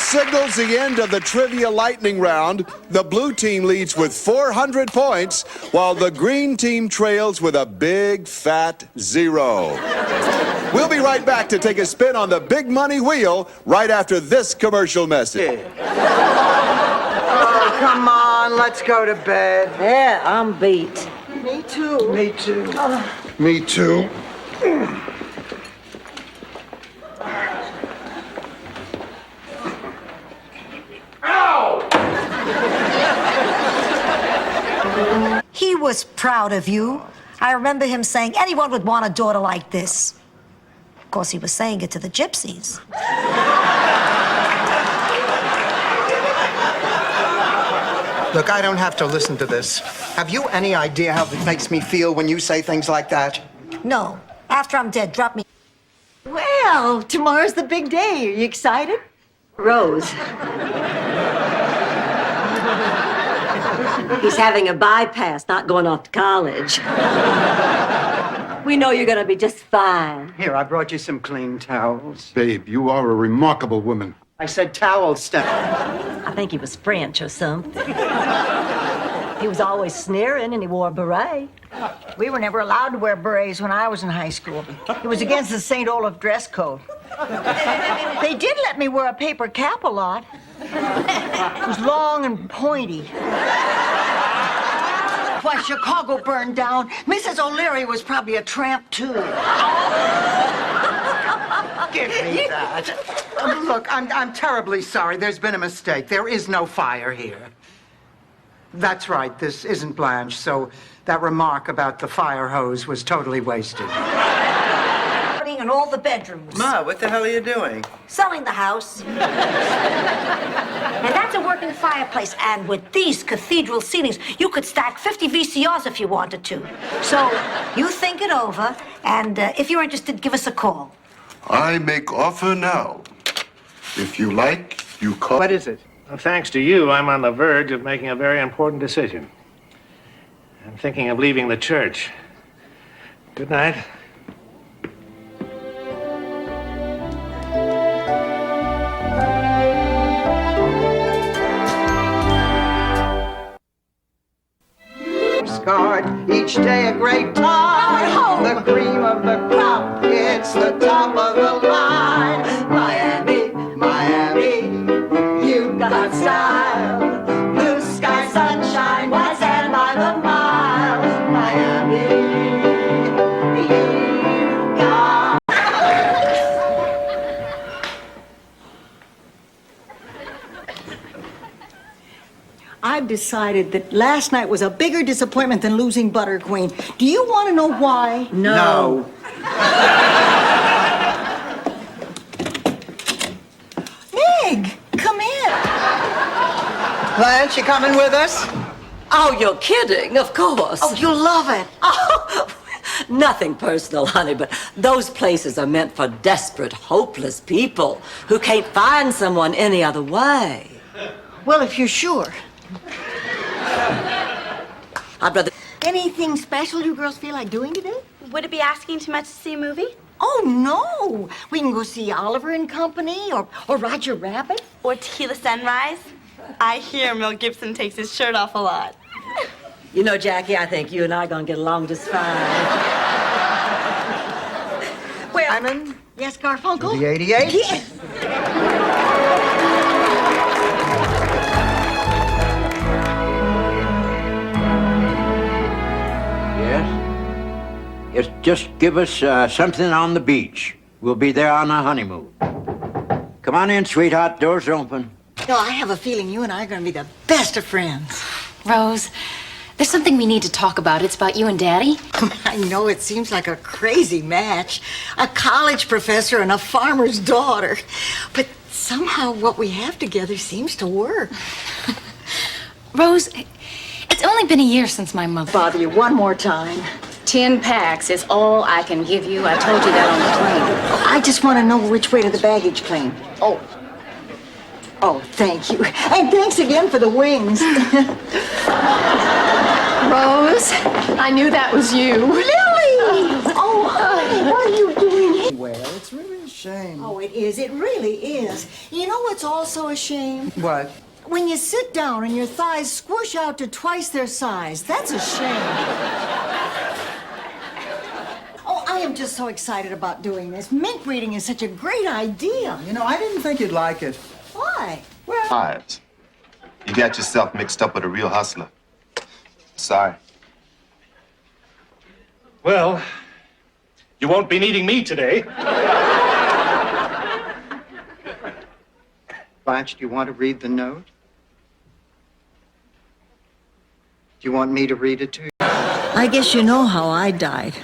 signals the end of the Trivia Lightning Round. The blue team leads with 400 points, while the green team trails with a big, fat 0. We'll be right back to take a spin on the big money wheel right after this commercial message. Oh, come on, let's go to bed. Yeah, I'm beat. Me too. Me too. Me too. He was proud of you. I remember him saying anyone would want a daughter like this. Of course, he was saying it to the gypsies. Look, I don't have to listen to this. Have you any idea how it makes me feel when you say things like that? No. After I'm dead, drop me. Well, tomorrow's the big day. Are you excited? Rose. He's having a bypass, not going off to college. We know you're gonna be just fine. Here, I brought you some clean towels. Babe, you are a remarkable woman. I said towels, Steph. I think he was French or something. He was always sneering and he wore a beret. We were never allowed to wear berets when I was in high school. It was against the St. Olaf dress code. They did let me wear a paper cap a lot. It was long and pointy. Why, Chicago burned down. Mrs. O'Leary was probably a tramp, too. Give me that. Look, I'm terribly sorry. There's been a mistake. There is no fire here. That's right. This isn't Blanche, so that remark about the fire hose was totally wasted. In all the bedrooms. Ma, what the hell are you doing? Selling the house. And that's a working fireplace. And with these cathedral ceilings, you could stack 50 VCRs if you wanted to. So you think it over, and if you're interested, give us a call. I make offer now. If you like, you call. What is it? Well, thanks to you, I'm on the verge of making a very important decision. I'm thinking of leaving the church. Good night. Each day a great time. The cream of the crop, it's the top of the line. Miami, Miami, you got style. Blue sky, sunshine, white sand by the mile. Miami, you got. I've decided that last night was a bigger disappointment than losing Butter Queen. Do you want to know why? No. Meg, come in. Blanche, you coming with us? Oh, you're kidding, of course. Oh, you'll love it. Oh, nothing personal, honey, but those places are meant for desperate, hopeless people who can't find someone any other way. Well, if you're sure. I'd rather... Anything special you girls feel like doing today? Would it be asking too much to see a movie? Oh, no. We can go see Oliver and Company or Roger Rabbit. Or Tequila Sunrise? I hear Mel Gibson takes his shirt off a lot. You know, Jackie, I think you and I are going to get along just fine. Well, Simon? Yes, Garfunkel? The 88? Yes. Yes, just give us something on the beach. We'll be there on our honeymoon. Come on in, sweetheart. Doors are open. No, I have a feeling you and I are going to be the best of friends. Rose, there's something we need to talk about. It's about you and Daddy. I know it seems like a crazy match. A college professor and a farmer's daughter. But somehow what we have together seems to work. Rose, it's only been a year since my mother... Bother you one more time. 10 packs is all I can give you. I told you that on the plane. I just want to know which way to the baggage claim. Oh, thank you. And thanks again for the wings. Rose, I knew that was you. Lily! Oh, honey, what are you doing here? Well, it's really a shame. Oh, it is. It really is. You know what's also a shame? What? When you sit down and your thighs squish out to twice their size. That's a shame. Oh, I am just so excited about doing this. Mink reading is such a great idea. You know, I didn't think you'd like it. Why? Ives, you got yourself mixed up with a real hustler. Sorry. Well, you won't be needing me today. Blanche, do you want to read the note? Do you want me to read it to you? I guess you know how I died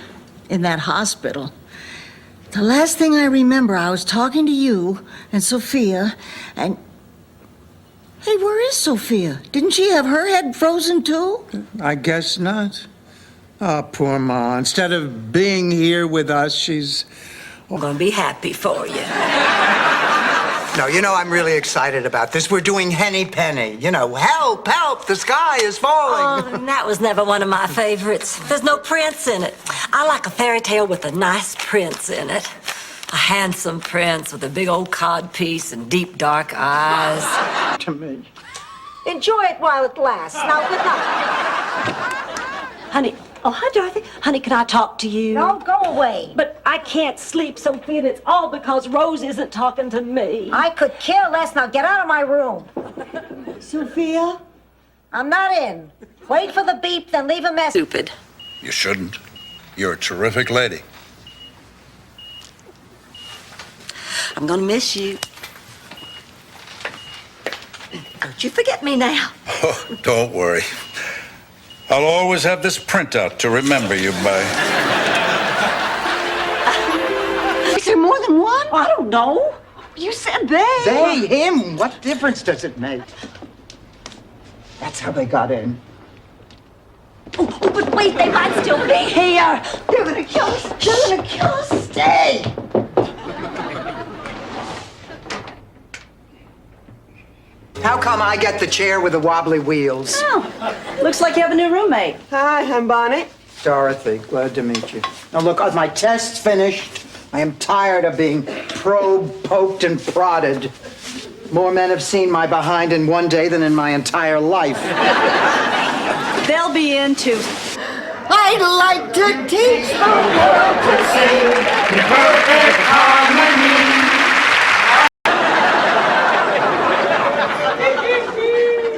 in that hospital. The last thing I remember, I was talking to you and Sophia, and... Hey, where is Sophia? Didn't she have her head frozen too? I guess not. Oh, poor Ma. Instead of being here with us, she's... I'm gonna be happy for you. No, you know, I'm really excited about this. We're doing Henny Penny. You know, help, help, the sky is falling. Oh, that was never one of my favorites. There's no prince in it. I like a fairy tale with a nice prince in it. A handsome prince with a big old codpiece and deep dark eyes. To me. Enjoy it while it lasts. Now, good night. Honey, oh, hi, Dorothy. Honey, can I talk to you? No, go away. But I can't sleep, Sophia, and it's all because Rose isn't talking to me. I could care less. Now, get out of my room. Sophia? I'm not in. Wait for the beep, then leave a message. Stupid. You shouldn't. You're a terrific lady. I'm gonna miss you. Don't you forget me now. Oh, don't worry. I'll always have this printout to remember you by. Is there more than one? I don't know. You said they. They, him, what difference does it make? That's how they got in. Oh, but wait, they might still be here. They're gonna kill us. They're gonna kill us. Stay. How come I get the chair with the wobbly wheels? Oh, looks like you have a new roommate. Hi, I'm Bonnie. Dorothy, glad to meet you. Now look, my test's finished. I am tired of being probed, poked, and prodded. More men have seen my behind in one day than in my entire life. They'll be in too. I'd like to teach the world to sing in perfect harmony.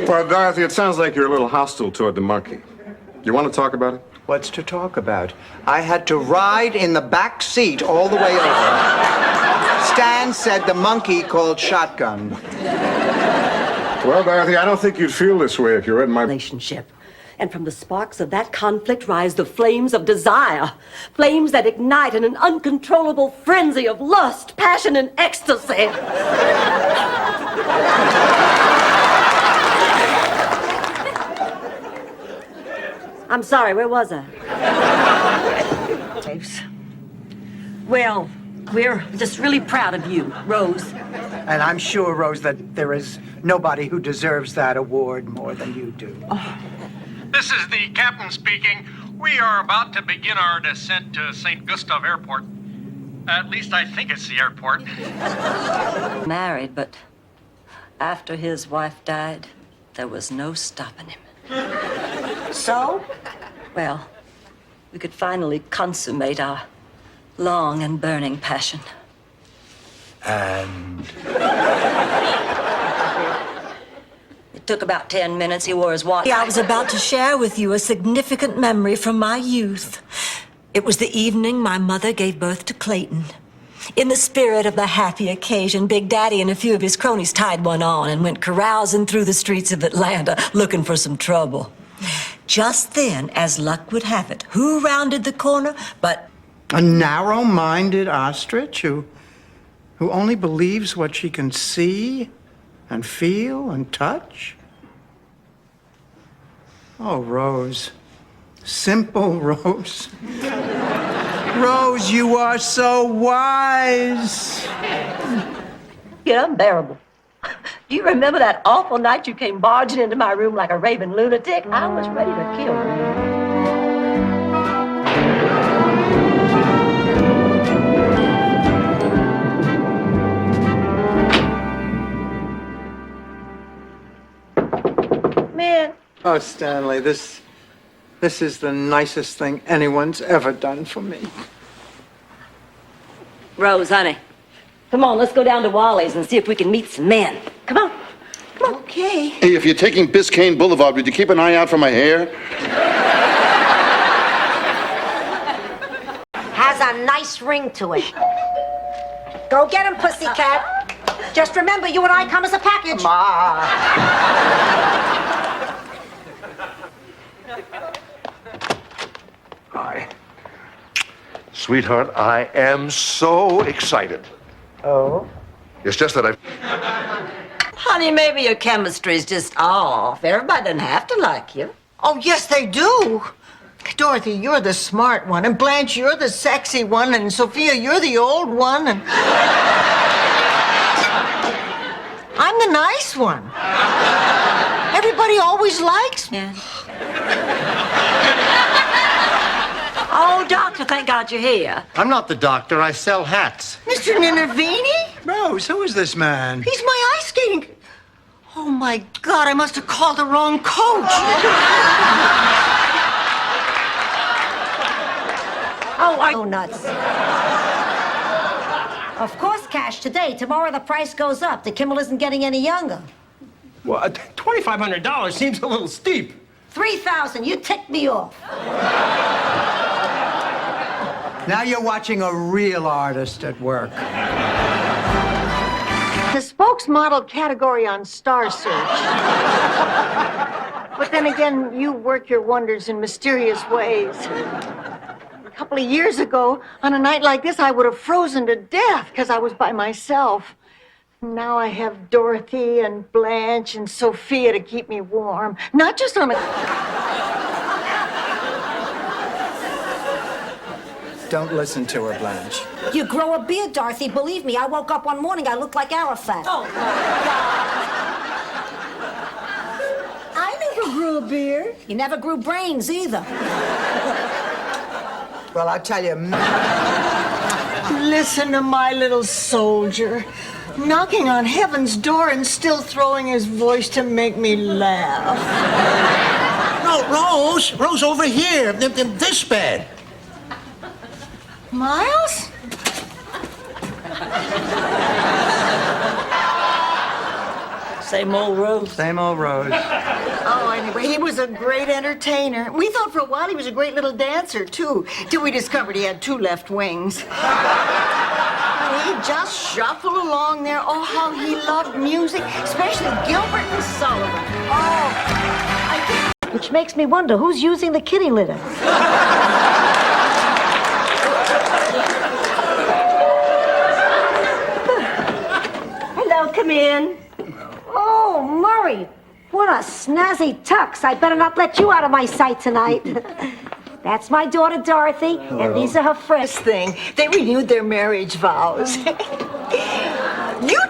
Well, Dorothy, it sounds like you're a little hostile toward the monkey. You want to talk about it? What's to talk about? I had to ride in the back seat all the way over. Stan said the monkey called shotgun. Well, Dorothy, I don't think you'd feel this way if you were in my Relationship. And from the sparks of that conflict rise the flames of desire. Flames that ignite in an uncontrollable frenzy of lust, passion, and ecstasy. I'm sorry, where was I? Well, we're just really proud of you, Rose. And I'm sure, Rose, that there is nobody who deserves that award more than you do. Oh. This is the captain speaking. We are about to begin our descent to St. Gustav Airport. At least I think it's the airport. Married, but after his wife died, there was no stopping him. So? Well, we could finally consummate our long and burning passion. And? It took about 10 minutes. He wore his watch. I was about to share with you a significant memory from my youth. It was the evening my mother gave birth to Clayton. In the spirit of the happy occasion, Big Daddy and a few of his cronies tied one on and went carousing through the streets of Atlanta looking for some trouble. Just then, as luck would have it, who rounded the corner but... A narrow-minded ostrich who only believes what she can see and feel and touch? Oh, Rose. Simple Rose. Rose, you are so wise. You're unbearable. Do you remember that awful night you came barging into my room like a raving lunatic? I was ready to kill you. Oh, Stanley, this is the nicest thing anyone's ever done for me. Rose, honey, come on, let's go down to Wally's and see if we can meet some men. Come on. Okay. Hey, if you're taking Biscayne Boulevard, would you keep an eye out for my hair? Has a nice ring to it. Go get him, pussycat. Just remember, you and I come as a package. Hi. Sweetheart, I am so excited. Oh? It's just that I've... Honey, maybe your chemistry's just off. Everybody doesn't have to like you. Oh, yes, they do. Dorothy, you're the smart one, and Blanche, you're the sexy one, and Sophia, you're the old one, and I'm the nice one. Everybody always likes me. Oh, doctor, thank God you're here. I'm not the doctor. I sell hats. Mr. Ninnervini? Rose, who is this man? He's my ice skating. Oh, my God, I must have called the wrong coach. Oh, nuts. Of course, cash today. Tomorrow the price goes up. The Kimmel isn't getting any younger. Well, $2,500 seems a little steep. 3,000. You ticked me off. Now you're watching a real artist at work. The spokesmodel category on Star Search. But then again, you work your wonders in mysterious ways. A couple of years ago, on a night like this, I would have frozen to death because I was by myself. Now I have Dorothy and Blanche and Sophia to keep me warm. Not just on a... Don't listen to her, Blanche. You grow a beard, Dorothy. Believe me, I woke up one morning, I looked like Arafat. Oh, my God. I never grew a beard. You never grew brains either. Well, I'll tell you. Listen to my little soldier. Knocking on heaven's door and still throwing his voice to make me laugh. No, Rose. Rose, over here. This bed. Miles? Same old Rose. Same old Rose. Oh, anyway, he was a great entertainer. We thought for a while he was a great little dancer, too, till we discovered he had 2 left wings. He'd just shuffle along there. Oh, how he loved music, especially Gilbert and Sullivan. Oh, Which makes me wonder, who's using the kitty litter? Hello, come in. Oh, Murray, what a snazzy tux. I better not let you out of my sight tonight. That's my daughter, Dorothy, and these are her friends. They renewed their marriage vows. You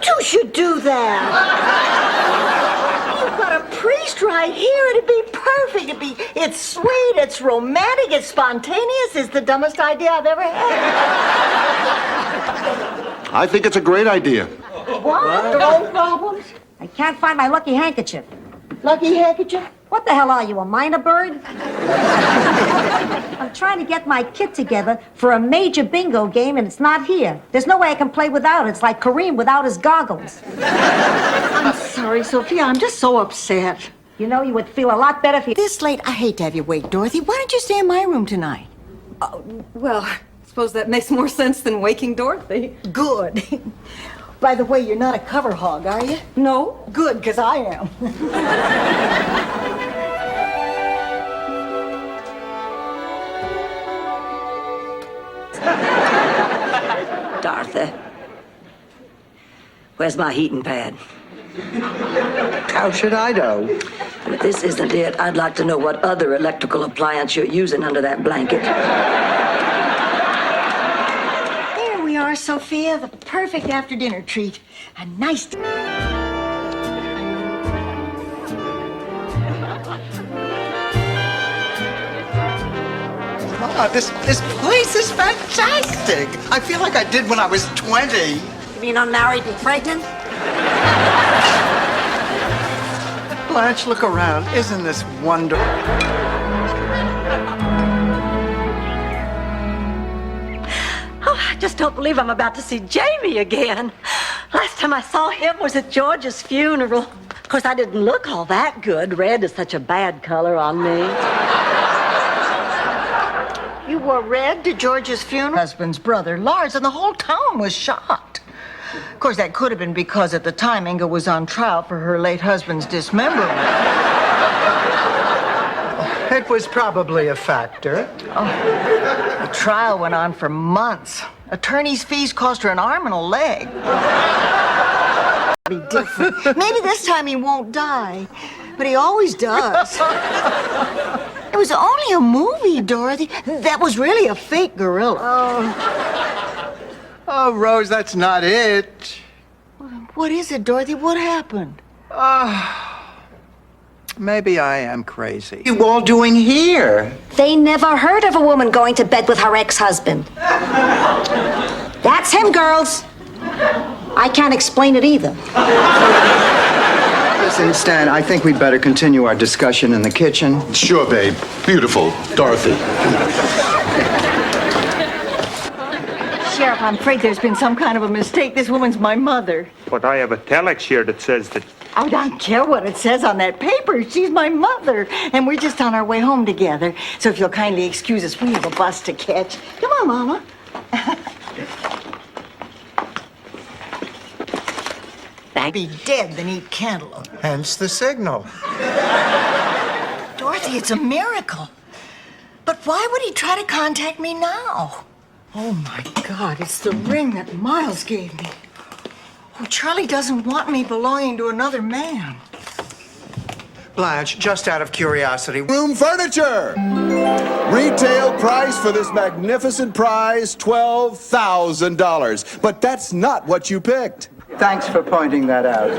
two should do that. You've got a priest right here. It'd be perfect. It's sweet, it's romantic, it's spontaneous. It's the dumbest idea I've ever had. I think it's a great idea. What? Your own problems? I can't find my lucky handkerchief. Lucky handkerchief? What the hell are you, a minor bird? I'm trying to get my kit together for a major bingo game, and it's not here. There's no way I can play without it. It's like Kareem without his goggles. I'm sorry, Sophia. I'm just so upset. You know, you would feel a lot better if you... This late, I hate to have you wait, Dorothy. Why don't you stay in my room tonight? Well, I suppose that makes more sense than waking Dorothy. Good. By the way, you're not a cover hog, are you? No. Good, because I am. Dorothy, where's my heating pad? How should I know? And if this isn't it, I'd like to know what other electrical appliance you're using under that blanket. There we are, Sophia. The perfect after-dinner treat. A nice... Oh, this place is fantastic. I feel like I did when I was 20. You mean unmarried and pregnant? Blanche, look around. Isn't this wonderful? Oh, I just don't believe I'm about to see Jamie again. Last time I saw him was at George's funeral. Of course, I didn't look all that good. Red is such a bad color on me. You wore red to George's funeral? Husband's brother, Lars, and the whole town was shocked. Of course, that could have been because at the time Inga was on trial for her late husband's dismemberment. It was probably a factor. Oh, the trial went on for months. Attorney's fees cost her an arm and a leg. Be different. Maybe this time he won't die, but he always does. It was only a movie, Dorothy. That was really a fake gorilla. Oh, Rose, that's not it. What is it, Dorothy? What happened? Maybe I am crazy. What are you all doing here? They never heard of a woman going to bed with her ex-husband. That's him, girls. I can't explain it either. Listen, Stan, I think we'd better continue our discussion in the kitchen. Sure, babe. Beautiful. Dorothy. Sheriff, I'm afraid there's been some kind of a mistake. This woman's my mother. But I have a telex here that says that... I don't care what it says on that paper. She's my mother. And we're just on our way home together. So if you'll kindly excuse us, we have a bus to catch. Come on, Mama. I'd be dead than eat cantaloupe. Hence the signal. Dorothy, it's a miracle. But why would he try to contact me now? Oh, my God, it's the ring that Miles gave me. Oh, Charlie doesn't want me belonging to another man. Blanche, just out of curiosity. Room furniture! Retail price for this magnificent prize, $12,000. But that's not what you picked. Thanks for pointing that out,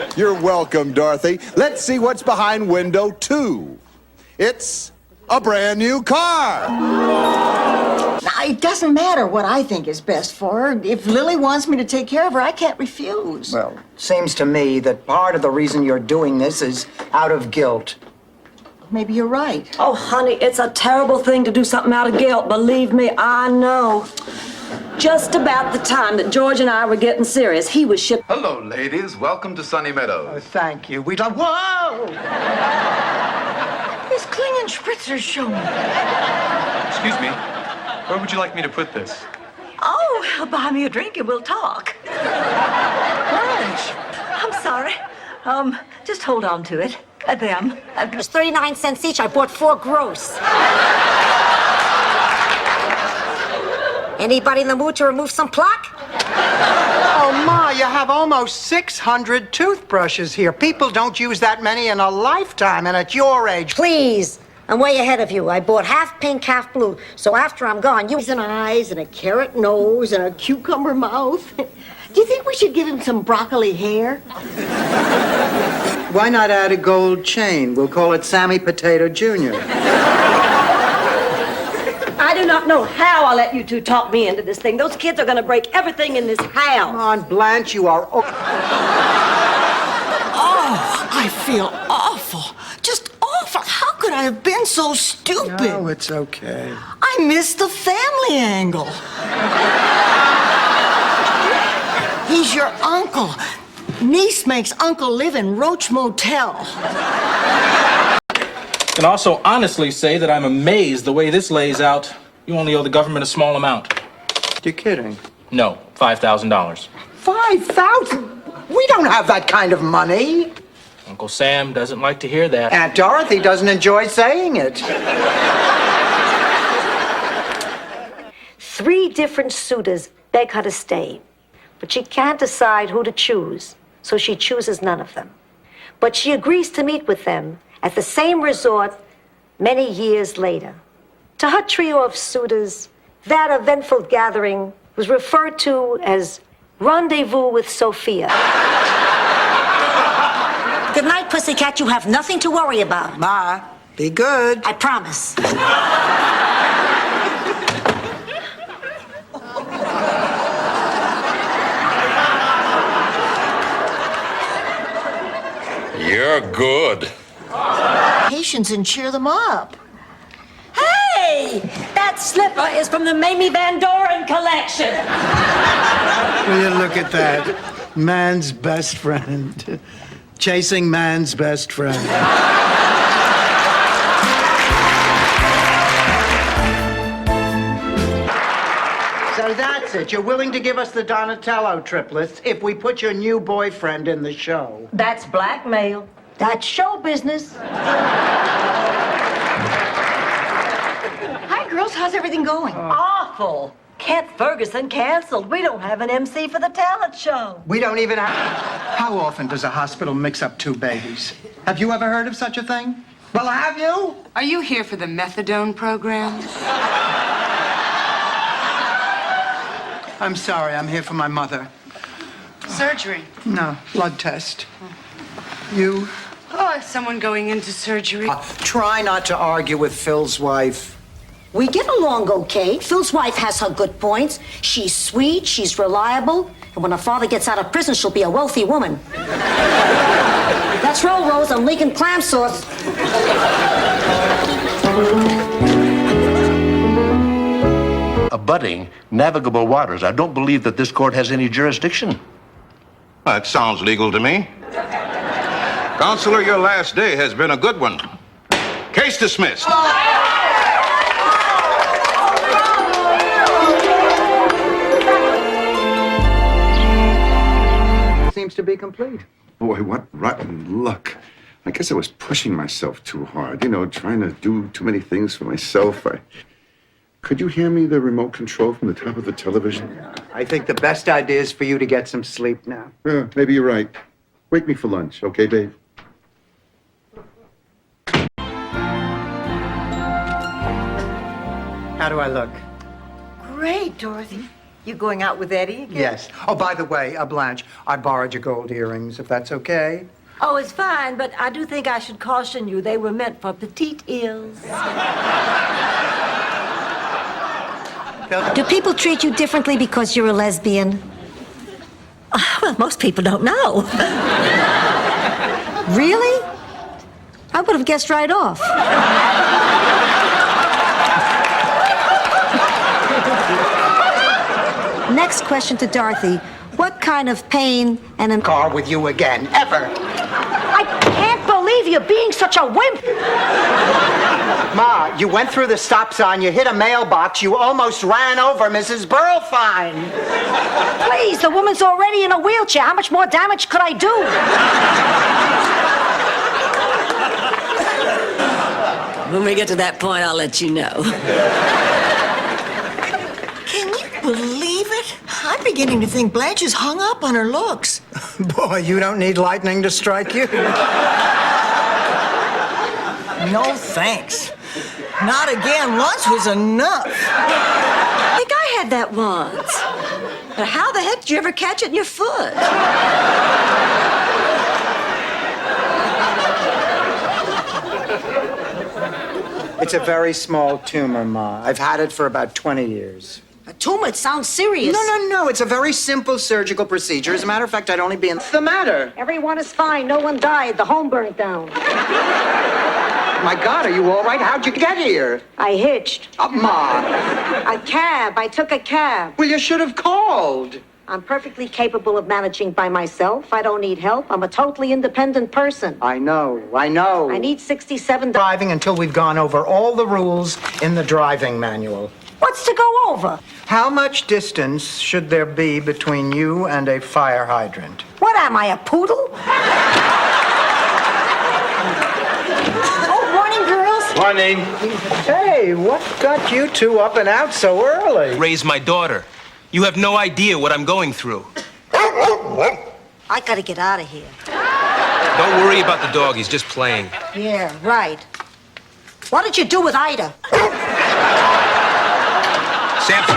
Doc. You're welcome, Dorothy. Let's see what's behind window 2. It's a brand new car. Now, it doesn't matter what I think is best for her. If Lily wants me to take care of her, I can't refuse. Well, seems to me that part of the reason you're doing this is out of guilt. Maybe you're right. Oh, honey, it's a terrible thing to do something out of guilt. Believe me, I know. Just about the time that George and I were getting serious, he was shipped. Hello, ladies. Welcome to Sunny Meadows. Oh, thank you. We'd love... Whoa! This Klingon Spritzer's showing. Excuse me. Where would you like me to put this? Oh, buy me a drink and we'll talk. Lunch. I'm sorry. Just hold on to it. Them. It was 39 cents each. I bought 4 gross. Anybody in the mood to remove some plaque? Oh, Ma, you have almost 600 toothbrushes here. People don't use that many in a lifetime, and at your age... Please. I'm way ahead of you. I bought half pink, half blue. So after I'm gone, you... And eyes and a carrot nose and a cucumber mouth. Do you think we should give him some broccoli hair? Why not add a gold chain? We'll call it Sammy Potato Jr. I do not know how I let you two talk me into this thing. Those kids are going to break everything in this house. Come on, Blanche, you are... Oh, I feel awful. Just awful. How could I have been so stupid? No, it's okay. I missed the family angle. He's your uncle. Niece makes uncle live in Roach Motel. Can also honestly say that I'm amazed the way this lays out. You only owe the government a small amount. You're kidding. No, $5,000. 5,000? We don't have that kind of money. Uncle Sam doesn't like to hear that. Aunt Dorothy doesn't enjoy saying it. 3 different suitors beg her to stay, but she can't decide who to choose, so she chooses none of them. But she agrees to meet with them at the same resort many years later. To her trio of suitors, that eventful gathering was referred to as Rendezvous with Sophia. Good night, Pussycat. You have nothing to worry about. Ma, be good. I promise. You're good. Patience and cheer them up. Hey! That slipper is from the Mamie Van Doren collection. Will you look at that? Man's best friend. Chasing man's best friend. So that's it. You're willing to give us the Donatello triplets if we put your new boyfriend in the show. That's blackmail. That's show business. Hi, girls. How's everything going? Awful. Kent Ferguson canceled. We don't have an MC for the talent show. We don't even have... How often does a hospital mix up two babies? Have you ever heard of such a thing? Well, have you? Are you here for the methadone program? I'm sorry, I'm here for my mother. Surgery. No, blood test. You? Oh, is someone going into surgery? Try not to argue with Phil's wife. We get along okay. Phil's wife has her good points. She's sweet, she's reliable, and when her father gets out of prison, she'll be a wealthy woman. Let's roll, Rose. I'm leaking clam sauce. Abutting navigable waters. I don't believe that this court has any jurisdiction. That sounds legal to me. Counselor, your last day has been a good one. Case dismissed. Seems to be complete. Boy, what rotten luck. I guess I was pushing myself too hard, you know, trying to do too many things for myself. Could you hand me the remote control from the top of the television? I think the best idea is for you to get some sleep now. Yeah, maybe you're right. Wake me for lunch, okay, babe? How do I look? Great, Dorothy. You going out with Eddie again? Yes. Oh, by the way, Blanche, I borrowed your gold earrings, if that's okay. Oh, it's fine, but I do think I should caution you. They were meant for petite ears. Do people treat you differently because you're a lesbian? Well, most people don't know. Really? I would have guessed right off. Next question to Dorothy. What kind of pain and a car with you again, ever? I can't believe you're being such a wimp. Ma, you went through the stop sign, you hit a mailbox, you almost ran over Mrs. Burlfine. Please, the woman's already in a wheelchair. How much more damage could I do? When we get to that point, I'll let you know. Can you believe it? I'm beginning to think Blanche is hung up on her looks. Boy, you don't need lightning to strike you. No thanks. Not again. Once was enough. I think I had that once. But how the heck did you ever catch it in your foot? It's a very small tumor, Ma. I've had it for about 20 years. A tumor? It sounds serious. No. It's a very simple surgical procedure. As a matter of fact, I'd only be in... What's the matter? Everyone is fine. No one died. The home burnt down. My God, are you all right? How'd you get here? I hitched. Ma. A cab. I took a cab. Well, you should have called. I'm perfectly capable of managing by myself. I don't need help. I'm a totally independent person. I know. I need $67. Driving until we've gone over all the rules in the driving manual. What's to go over? How much distance should there be between you and a fire hydrant? What am I, a poodle? Oh, morning, girls. Morning. Hey, what got you two up and out so early? Raise my daughter. You have no idea what I'm going through. I gotta get out of here. Don't worry about the dog. He's just playing. Yeah, right. What did you do with Ida? Samson.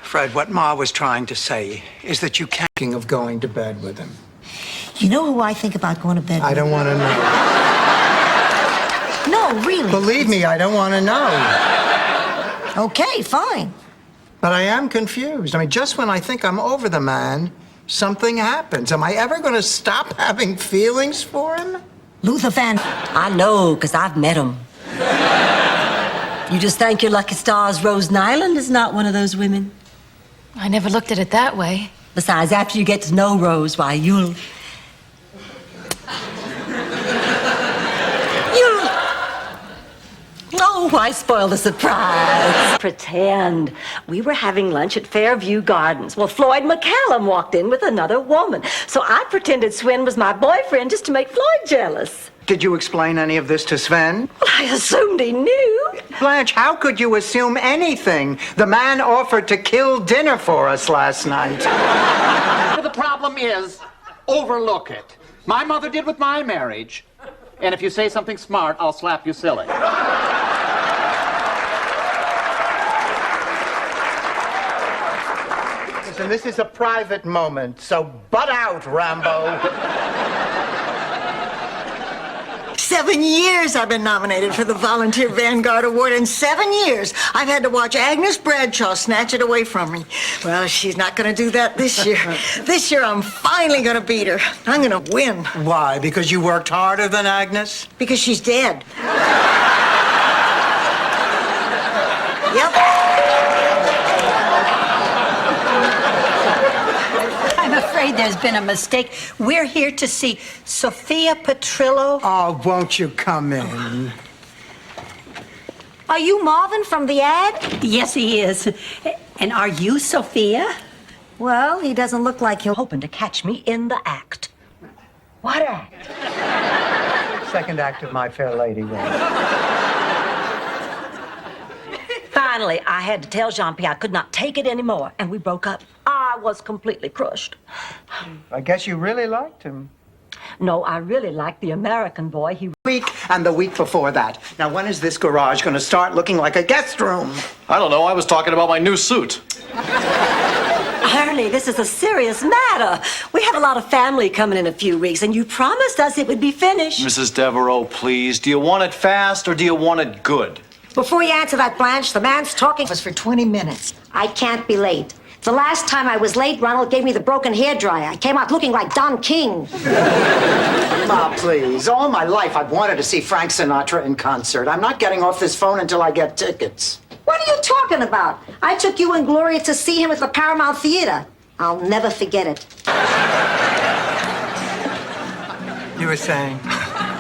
Fred, what Ma was trying to say is that you can't think of going to bed with him. You know who I think about going to bed with? I don't want to know. No, really. Believe me, I don't want to know. Okay, fine. But I am confused. I mean, just when I think I'm over the man, something happens. Am I ever going to stop having feelings for him? Luther Van. I know, because I've met him. You just thank your lucky stars Rose Nyland is not one of those women. I never looked at it that way. Besides, after you get to know Rose, why, you'll... Oh, why spoil the surprise? Pretend. We were having lunch at Fairview Gardens. Well, Floyd McCallum walked in with another woman. So I pretended Sven was my boyfriend just to make Floyd jealous. Did you explain any of this to Sven? Well, I assumed he knew. Blanche, how could you assume anything? The man offered to kill dinner for us last night. The problem is, overlook it. My mother did with my marriage. And if you say something smart, I'll slap you silly. Listen, this is a private moment, so butt out, Rambo. 7 years I've been nominated for the Volunteer Vanguard Award. In 7 years, I've had to watch Agnes Bradshaw snatch it away from me. Well, she's not going to do that this year. This year, I'm finally going to beat her. I'm going to win. Why? Because you worked harder than Agnes? Because she's dead. Yep. I'm afraid there's been a mistake. We're here to see Sophia Petrillo. Oh, won't you come in? Are you Marvin from the ad? Yes, he is. And are you Sophia? Well, he doesn't look like he'll... Hoping to catch me in the act. What act? Second act of My Fair Lady. Finally, I had to tell Jean-Pierre I could not take it anymore, and we broke up. I was completely crushed. I guess you really liked him. No, I really liked the American boy. He... Week and the week before that. Now, when is this garage going to start looking like a guest room? I don't know. I was talking about my new suit. Ernie, this is a serious matter. We have a lot of family coming in a few weeks, and you promised us it would be finished. Mrs. Devereaux, please. Do you want it fast or do you want it good? Before you answer that, Blanche, the man's talking It was for 20 minutes. I can't be late. The last time I was late, Ronald gave me the broken hairdryer. I came out looking like Don King. Ma, please. All my life I've wanted to see Frank Sinatra in concert. I'm not getting off this phone until I get tickets. What are you talking about? I took you and Gloria to see him at the Paramount Theater. I'll never forget it. You were saying?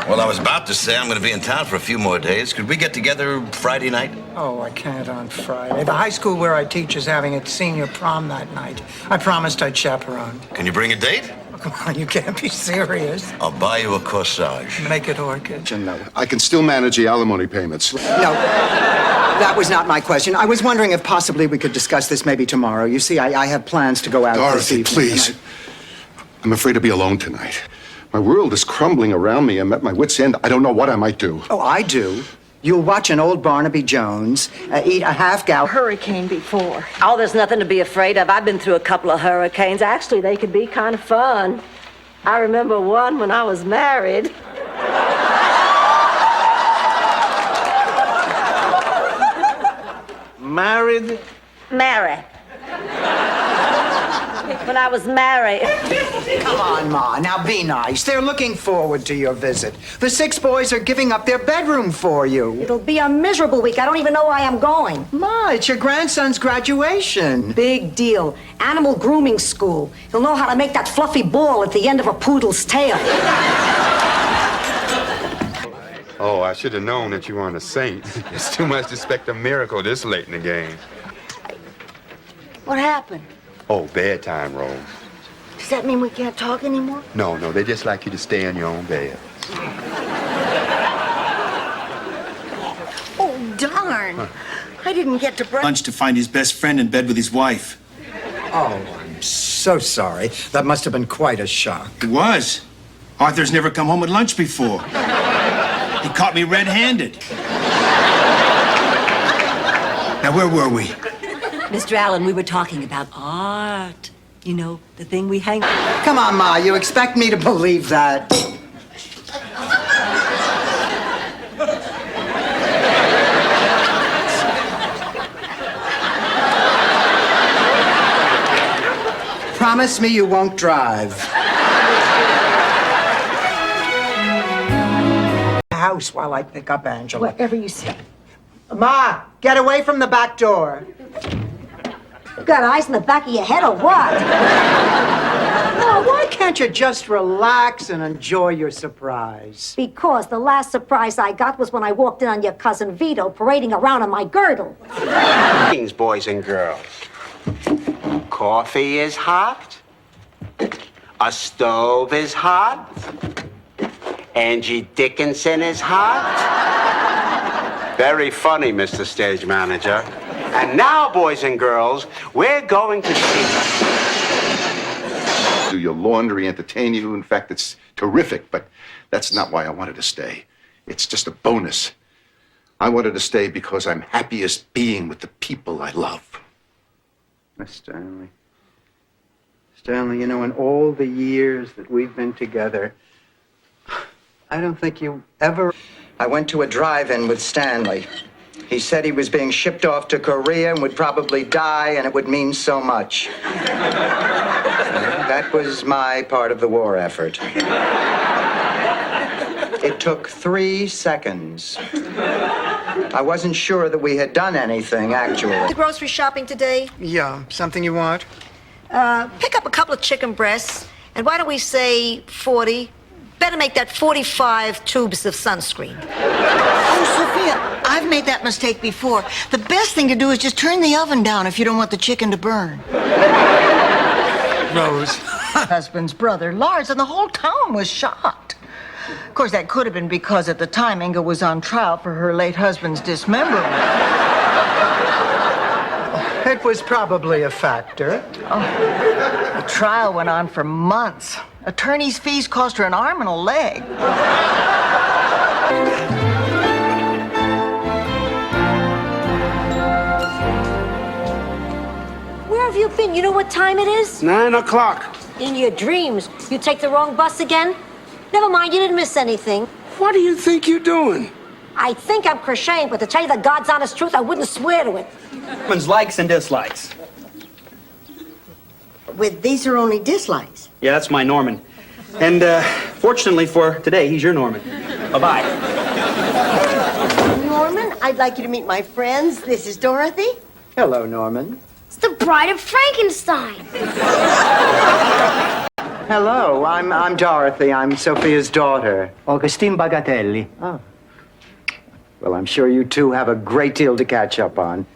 Well, I was about to say I'm going to be in town for a few more days. Could we get together Friday night? Oh, I can't on Friday. The high school where I teach is having its senior prom that night. I promised I'd chaperone. Can you bring a date? Oh, come on, you can't be serious. I'll buy you a corsage. Make it orchid. No, I can still manage the alimony payments. No, that was not my question. I was wondering if possibly we could discuss this maybe tomorrow. You see, I have plans to go out this Dorothy, evening. please. I'm afraid to be alone tonight. My world is crumbling around me. I'm at my wit's end. I don't know what I might do. Oh, I do. You'll watch an old Barnaby Jones, eat a half-gallon Hurricane before. Oh, there's nothing to be afraid of. I've been through a couple of hurricanes. Actually, they could be kind of fun. I remember one when I was married. Married? Married. When I was married. Come on, Ma. Now be nice. They're looking forward to your visit. The 6 boys are giving up their bedroom for you. It'll be a miserable week. I don't even know why I'm going. Ma, it's your grandson's graduation. Big deal. Animal grooming school. He'll know how to make that fluffy ball at the end of a poodle's tail. Oh, I should have known that you weren't a saint. It's too much to expect a miracle this late in the game. What happened? Oh, bedtime, Rose. Does that mean we can't talk anymore? No, they just like you to stay in your own bed. Oh, darn. I didn't get to Lunch to find his best friend in bed with his wife. Oh, I'm so sorry. That must have been quite a shock. It was. Arthur's never come home at lunch before. He caught me red-handed. Now, where were we? Mr. Allen, we were talking about art. You know, the thing we hang... Come on, Ma. You expect me to believe that? promise me you won't drive. House while I pick up Angela. Whatever you say. Ma, get away from the back door. You got eyes in the back of your head or what? Oh, why can't you just relax and enjoy your surprise? Because the last surprise I got was when I walked in on your cousin Vito parading around on my girdle. Greetings, boys and girls. Coffee is hot. A stove is hot. Angie Dickinson is hot. Very funny, Mr. Stage Manager. And now, boys and girls, we're going to see... Do your laundry, entertain you. In fact, it's terrific, but that's not why I wanted to stay. It's just a bonus. I wanted to stay because I'm happiest being with the people I love. Miss Stanley. Stanley, you know, in all the years that we've been together, I don't think you ever... I went to a drive-in with Stanley. He said he was being shipped off to Korea and would probably die, and it would mean so much. That was my part of the war effort. It took 3 seconds. I wasn't sure that we had done anything, actually. The grocery shopping today? Yeah, something you want? Pick up a couple of chicken breasts, and why don't we say 40? Better make that 45 tubes of sunscreen. Oh, Sophia, I've made that mistake before. The best thing to do is just turn the oven down if you don't want the chicken to burn. Rose. Husband's brother, Lars, and the whole town was shocked. Of course, that could have been because at the time Inga was on trial for her late husband's dismemberment. It was probably a factor. Oh, the trial went on for months. Attorney's fees cost her an arm and a leg. Where have you been? You know what time it is? 9 o'clock. In your dreams. You take the wrong bus again? Never mind, you didn't miss anything. What do you think you're doing? I think I'm crocheting, but to tell you the God's honest truth, I wouldn't swear to it. Women's likes and dislikes. These are only dislikes. Yeah, that's my Norman. And fortunately for today, he's your Norman. Bye-bye. Norman, I'd like you to meet my friends. This is Dorothy. Hello, Norman. It's the Bride of Frankenstein. Hello, I'm Dorothy. I'm Sophia's daughter. Augustine Bagatelli. Oh. Well, I'm sure you two have a great deal to catch up on.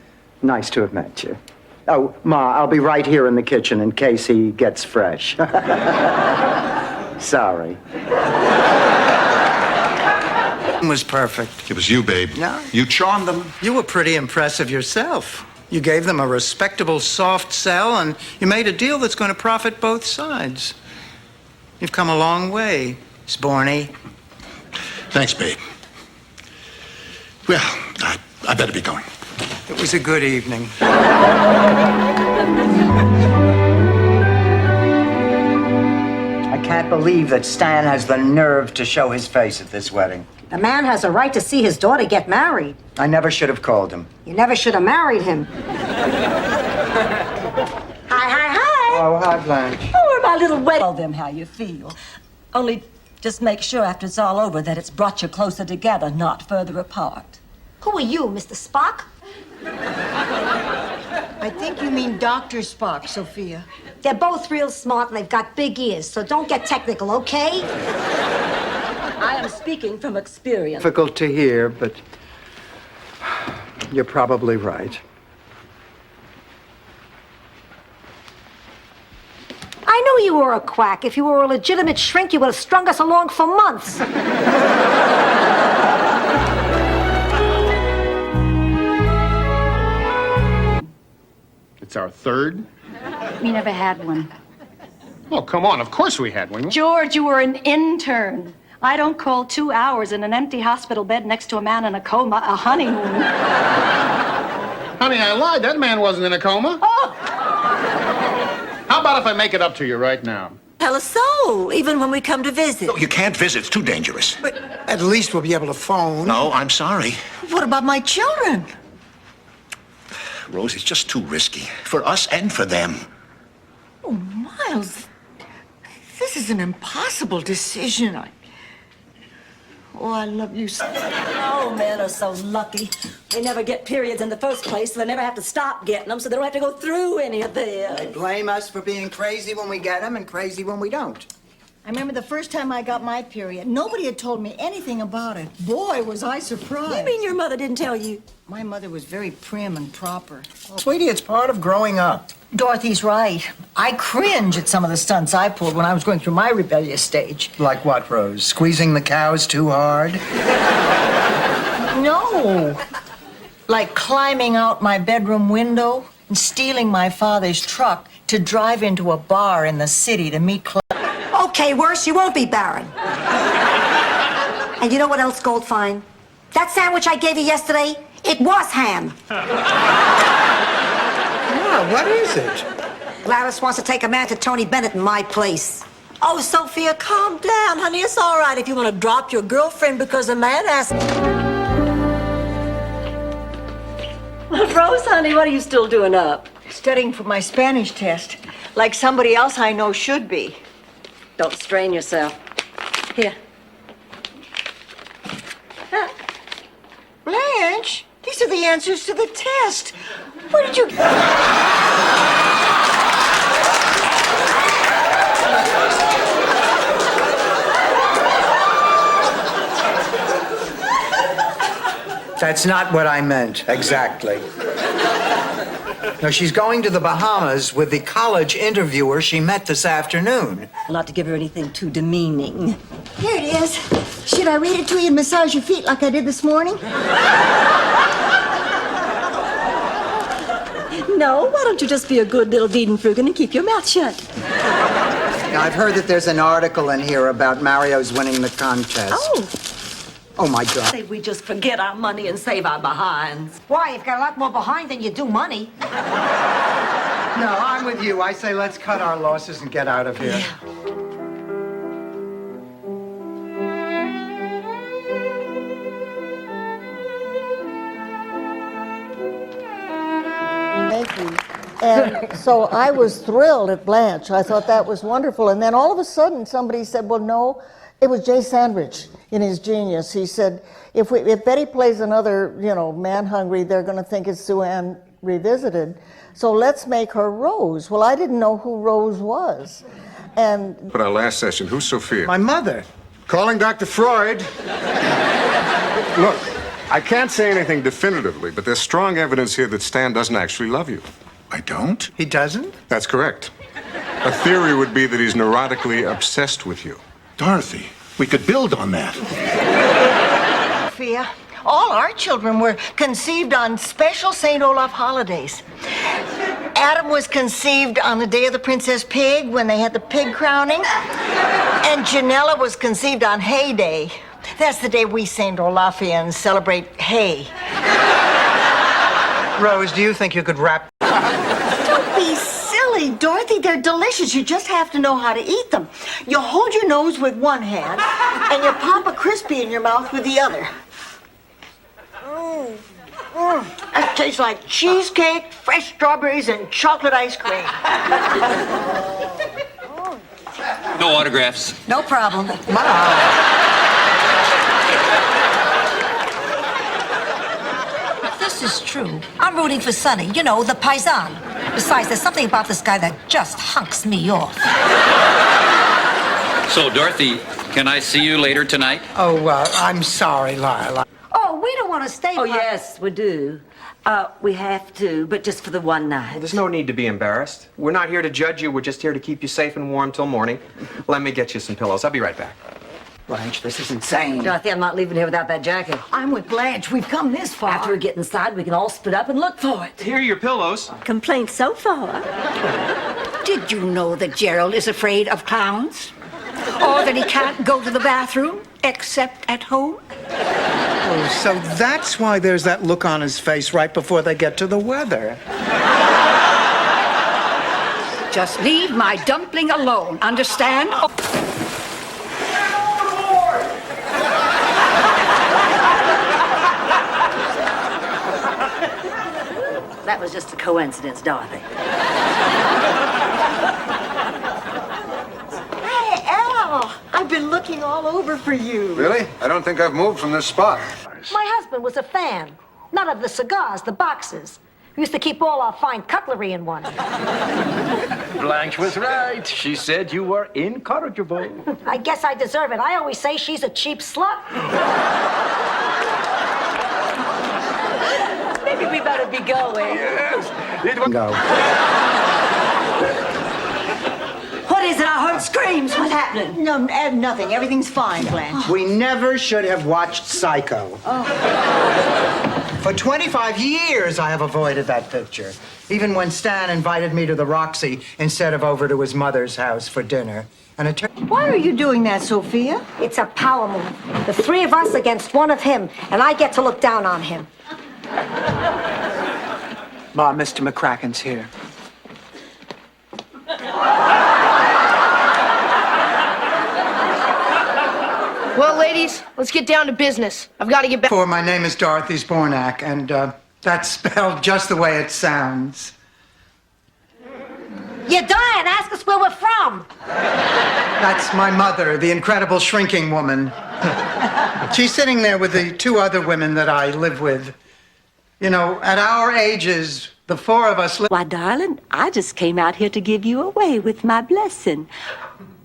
Nice to have met you. Oh, Ma, I'll be right here in the kitchen in case he gets fresh. Sorry. It was perfect. It was you, babe. No. You charmed them. You were pretty impressive yourself. You gave them a respectable soft sell, and you made a deal that's going to profit both sides. You've come a long way, Sporny. Thanks, babe. Well, I better be going. It was a good evening. I can't believe that Stan has the nerve to show his face at this wedding. The man has a right to see his daughter get married. I never should have called him. You never should have married him. Hi, hi, hi. Oh, hi, Blanche. Oh, my little wedding. Tell them how you feel. Only just make sure after it's all over that it's brought you closer together, not further apart. Who are you, Mr. Spock? I think you mean Dr. Spock, Sophia. They're both real smart and they've got big ears, so don't get technical, okay? I am speaking from experience. Difficult to hear, but you're probably right. I knew you were a quack. If you were a legitimate shrink, you would have strung us along for months. It's our third. We never had one. Oh, come on. Of course we had one. George, you were an intern. I don't call 2 hours in an empty hospital bed next to a man in a coma a honeymoon. Honey, I lied. That man wasn't in a coma. Oh! How about if I make it up to you right now? Tell us so, even when we come to visit. No, you can't visit. It's too dangerous. But at least we'll be able to phone. No, I'm sorry. What about my children? Rose, it's just too risky. For us and for them. Oh, my. Miles, this is an impossible decision. I love you so. Oh, men are so lucky. They never get periods in the first place, so they never have to stop getting them, so they don't have to go through any of this. They blame us for being crazy when we get them and crazy when we don't. I remember the first time I got my period. Nobody had told me anything about it. Boy, was I surprised. You mean your mother didn't tell you? My mother was very prim and proper. Sweetie, it's part of growing up. Dorothy's right. I cringe at some of the stunts I pulled when I was going through my rebellious stage. Like what, Rose? Squeezing the cows too hard? No. Like climbing out my bedroom window and stealing my father's truck to drive into a bar in the city to meet Okay, worse, you won't be barren. And you know what else, Goldfine? That sandwich I gave you yesterday, it was ham. Yeah, what is it? Gladys wants to take a man to Tony Bennett in my place. Oh, Sophia, calm down, honey. It's all right if you want to drop your girlfriend because a man asked. Rose, honey, what are you still doing up? Studying for my Spanish test, like somebody else I know should be. Don't strain yourself. Here. Blanche, these are the answers to the test. Where did you... That's not what I meant, exactly. No, she's going to the Bahamas with the college interviewer she met this afternoon. Not to give her anything too demeaning. Here it is. Should I read it to you and massage your feet like I did this morning? No, why don't you just be a good little Diedenfrugen and keep your mouth shut? Now, I've heard that there's an article in here about Mario's winning the contest. Oh. Oh, my God. Say we just forget our money and save our behinds. Why, you've got a lot more behind than you do money. No, I'm with you. I say let's cut our losses and get out of here. Thank you. And so I was thrilled at Blanche. I thought that was wonderful. And then all of a sudden somebody said, well, no, it was Jay Sandrich in his genius. He said, if Betty plays another, Man Hungry, they're going to think it's Sue Ann Revisited. So let's make her Rose. Well, I didn't know who Rose was. And But our last session, who's Sophia? My mother. Calling Dr. Freud. Look, I can't say anything definitively, but there's strong evidence here that Stan doesn't actually love you. I don't? He doesn't? That's correct. A theory would be that he's neurotically obsessed with you. Dorothy, we could build on that. Sophia, all our children were conceived on special St. Olaf holidays. Adam was conceived on the day of the Princess Pig when they had the pig crowning. And Janella was conceived on Hay Day. That's the day we St. Olafians celebrate hay. Rose, do you think you could wrap... don't be silly, Dorothy. They're delicious. You just have to know how to eat them. You hold your nose with one hand, and you pop a Crispy in your mouth with the other. That tastes like cheesecake, fresh strawberries, and chocolate ice cream. No autographs. No problem. This is true. I'm rooting for Sonny, the paisan. Besides, there's something about this guy that just hunks me off. So, Dorothy, can I see you later tonight? Oh, I'm sorry, Lila. Oh, we don't want to stay. Oh, yes, we do. We have to, but just for the one night. Well, there's no need to be embarrassed. We're not here to judge you. We're just here to keep you safe and warm till morning. Let me get you some pillows. I'll be right back. Blanche, this is insane. Dorothy, I'm not leaving here without that jacket. I'm with Blanche. We've come this far. After we get inside, we can all split up and look for it. Here are your pillows. Complaints so far. Did you know that Gerald is afraid of clowns? Or that he can't go to the bathroom except at home? Oh, so that's why there's that look on his face right before they get to the weather. Just leave my dumpling alone, understand? That was just a coincidence, Dorothy. looking all over for you. Really? I don't think I've moved from this spot. My husband was a fan. Not of the cigars, the boxes. We used to keep all our fine cutlery in one. Blanche was right. She said you were incorrigible. I guess I deserve it. I always say she's a cheap slut. Maybe we better be going. Go. What is it? I heard screams. What's happening? No, nothing. Everything's fine, Blanche. We never should have watched Psycho. For 25 years, I have avoided that picture. Even when Stan invited me to the Roxy instead of over to his mother's house for dinner. And it turned... Why are you doing that, Sophia? It's a power move. The three of us against one of him, and I get to look down on him. Ma, Mr. McCracken's here. Well, ladies, let's get down to business. I've got to get back. My name is Dorothy Spornak, and that's spelled just the way it sounds. You're dying. Ask us where we're from. That's my mother, the incredible shrinking woman. She's sitting there with the two other women that I live with. You know, at our ages, the four of us live. Why, darling, I just came out here to give you away with my blessing.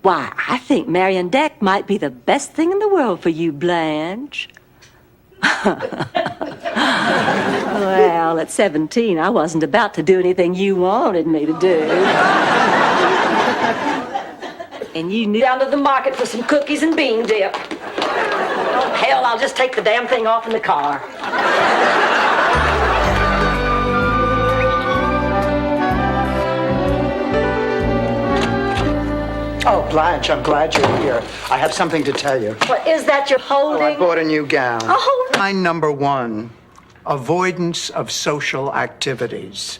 Why, I think Marion Deck might be the best thing in the world for you, Blanche. Well, at 17, I wasn't about to do anything you wanted me to do. And you knew down to the market for some cookies and bean dip. Oh, hell, I'll just take the damn thing off in the car. Oh, Blanche, I'm glad you're here. I have something to tell you. What is that you're holding? Oh, I bought a new gown. Oh. Sign number 1, avoidance of social activities.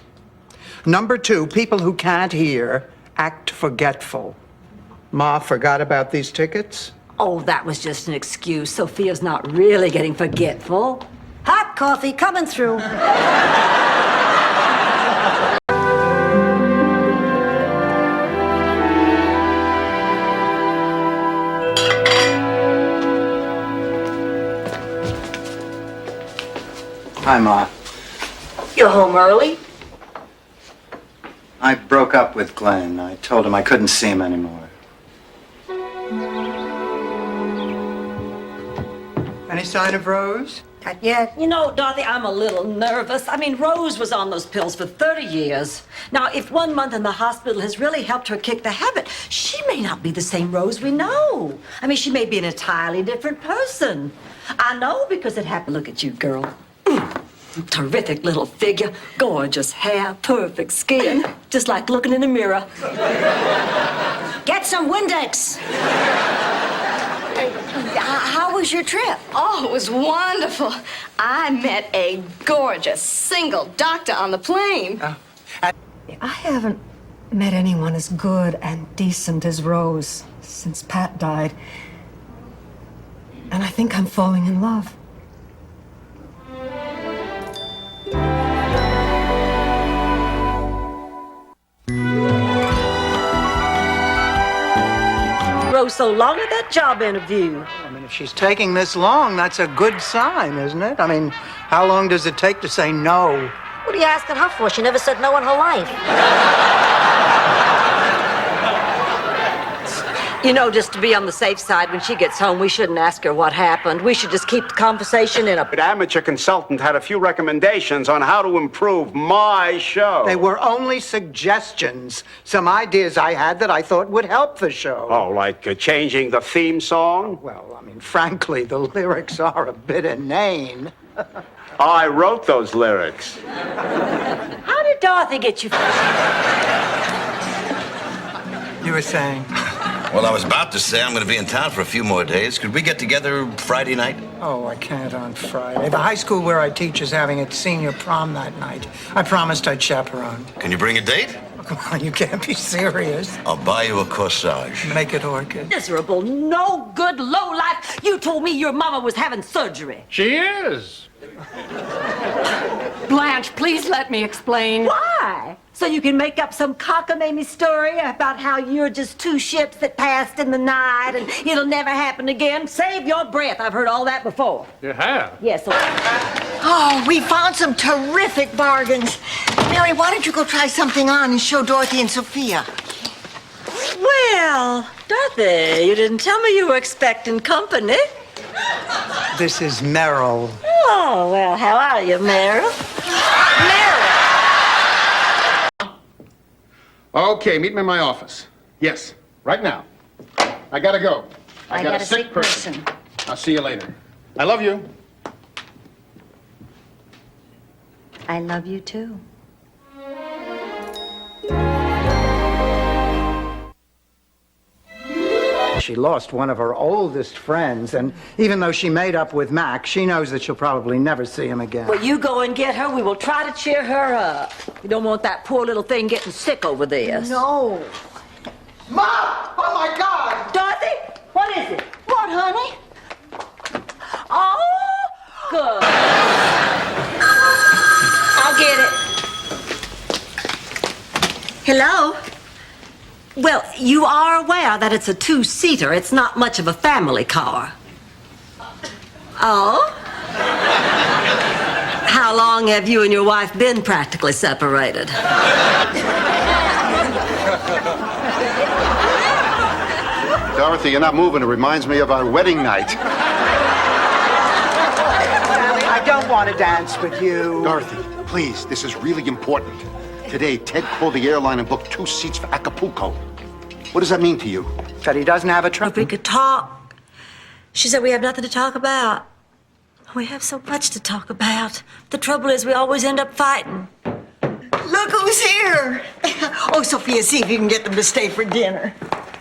Number 2, people who can't hear act forgetful. Ma forgot about these tickets? Oh, that was just an excuse. Sophia's not really getting forgetful. Hot coffee coming through. Hi, Ma. You're home early? I broke up with Glenn. I told him I couldn't see him anymore. Any sign of Rose? Not yet. You know, Dorothy, I'm a little nervous. I mean, Rose was on those pills for 30 years. Now, if 1 month in the hospital has really helped her kick the habit, she may not be the same Rose we know. I mean, she may be an entirely different person. I know because it happened. Look at you, girl. Terrific little figure, gorgeous hair, perfect skin, just like looking in a mirror. Get some Windex. How was your trip? Oh, it was wonderful. I met a gorgeous single doctor on the plane. I haven't met anyone as good and decent as Rose since Pat died. And I think I'm falling in love. Rose so long at that job interview. I mean, if she's taking this long, that's a good sign, isn't it? I mean, how long does it take to say no? What are you asking her for? She never said no in her life. You know, just to be on the safe side, when she gets home, we shouldn't ask her what happened. We should just keep the conversation in a... The amateur consultant had a few recommendations on how to improve my show. They were only suggestions, some ideas I had that I thought would help the show. Oh, like changing the theme song? Well, I mean, frankly, the lyrics are a bit inane. I wrote those lyrics. How did Dorothy get you... You were saying? Well, I was about to say I'm going to be in town for a few more days. Could we get together Friday night? Oh, I can't on Friday. The high school where I teach is having its senior prom that night. I promised I'd chaperone. Can you bring a date? Oh, come on, you can't be serious. I'll buy you a corsage. Make it orchid. Miserable, no good lowlife. You told me your mama was having surgery. She is. Blanche, please let me explain. Why? So you can make up some cockamamie story about how you're just two ships that passed in the night and it'll never happen again. Save your breath. I've heard all that before. You have? Yes. Oh, we found some terrific bargains. Mary, why don't you go try something on and show Dorothy and Sophia? Well, Dorothy, you didn't tell me you were expecting company. This is Merrill. Oh, well, how are you, Meryl? Okay, meet me in my office. Yes, right now. I gotta go. I got a sick person. I'll see you later. I love you. I love you too. She lost one of her oldest friends, and even though she made up with Mac, she knows that she'll probably never see him again. Well, you go and get her. We will try to cheer her up. You don't want that poor little thing getting sick over this. No. Mom! Oh, my God! Dorothy, what is it? What, honey? Oh, good. I'll get it. Hello? Well, you are aware that it's a two-seater. It's not much of a family car. Oh? How long have you and your wife been practically separated? Dorothy, you're not moving. It reminds me of our wedding night. Sally, I don't want to dance with you. Dorothy, please, this is really important. Today, Ted called the airline and booked 2 seats for Acapulco. What does that mean to you? That he doesn't have a If we could talk. She said we have nothing to talk about. We have so much to talk about. The trouble is we always end up fighting. Look who's here. Oh, Sophia, see if you can get them to stay for dinner.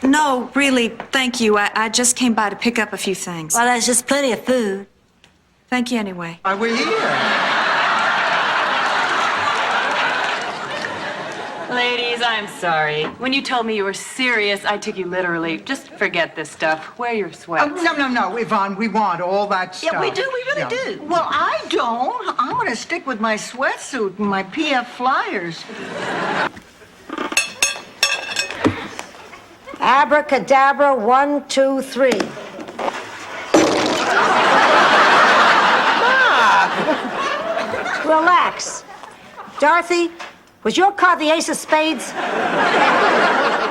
No, really, thank you. I just came by to pick up a few things. Well, there's just plenty of food. Thank you anyway. Are we here? Ladies, I'm sorry. When you told me you were serious, I took you literally. Just forget this stuff. Wear your sweats. Oh, no, Yvonne, we want all that stuff. Yeah, we do. We really do. Well, I don't. I'm going to stick with my sweatsuit and my PF Flyers. Abracadabra, 1, 2, 3. Relax. Dorothy, was your card the ace of spades?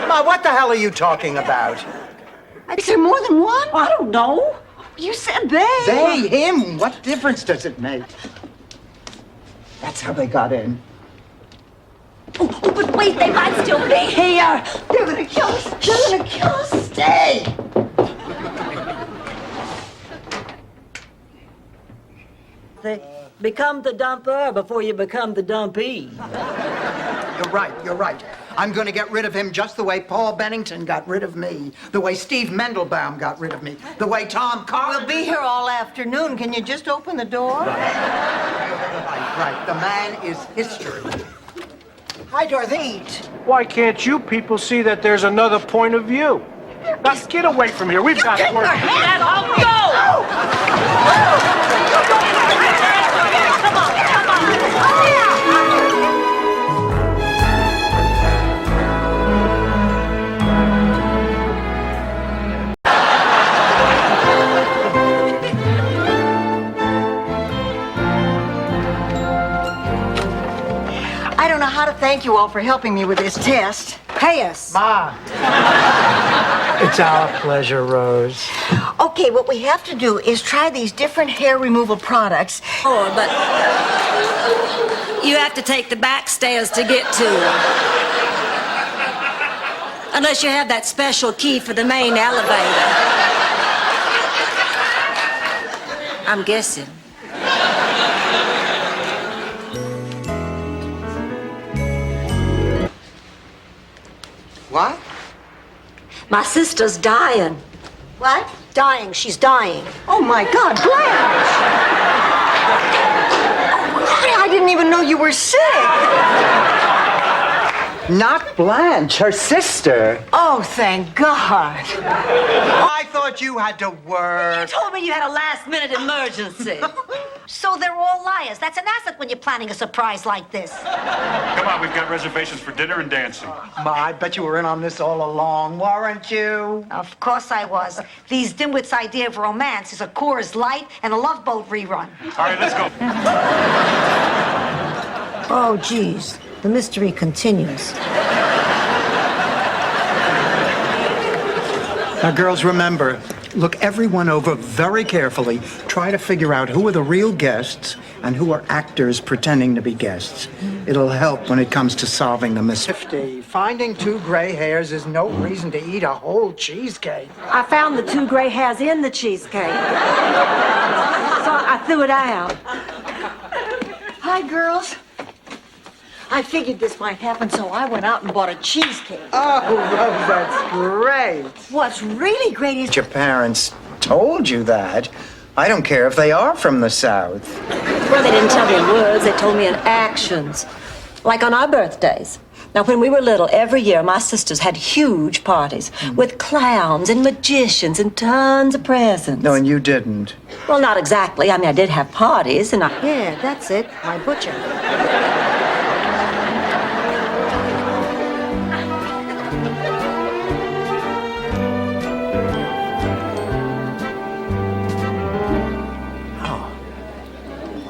Ma, what the hell are you talking about? Is there more than one? I don't know. You said they. They, him. What difference does it make? That's how they got in. Oh, but wait, they might still be here. They're going to kill us. They're going to kill us. Stay. They become the dumper before you become the dumpee. You're right. I'm going to get rid of him just the way Paul Bennington got rid of me, the way Steve Mendelbaum got rid of me, the way Tom Carr... We'll be here all afternoon. Can you just open the door? Right. The man is history. Hi, Dorothy. Why can't you people see that there's another point of view? Now, get away from here. We've got work. Hand off, go! Come on. I don't know how to thank you all for helping me with this test. Pay us. Ma. It's our pleasure, Rose. Okay, what we have to do is try these different hair removal products. Oh, but you have to take the back stairs to get to them. Unless you have that special key for the main elevator. I'm guessing. What? My sister's dying. What? Dying. She's dying. Oh, my God, Blanche! Oh, I didn't even know you were sick. Not Blanche, her sister. Oh, thank God. I thought you had to work. You told me you had a last-minute emergency. So they're all liars. That's an asset when you're planning a surprise like this. Come on, we've got reservations for dinner and dancing. Ma, I bet you were in on this all along, weren't you? Of course I was. These dimwits' idea of romance is a Coors Light and a Love Boat rerun. All right, let's go. Oh, geez. The mystery continues. Now, girls, remember, look everyone over very carefully. Try to figure out who are the real guests and who are actors pretending to be guests. It'll help when it comes to solving the mystery. Finding 2 gray hairs is no reason to eat a whole cheesecake. I found the 2 gray hairs in the cheesecake. So I threw it out. Hi, girls. I figured this might happen, so I went out and bought a cheesecake. Oh, Rose, that's great. What's really great is... Your parents told you that. I don't care if they are from the South. Well, they didn't tell me in words, they told me in actions. Like on our birthdays. Now, when we were little, every year my sisters had huge parties with clowns and magicians and tons of presents. No, and you didn't. Well, not exactly. I mean, I did have parties and I... Yeah, that's it. My butcher.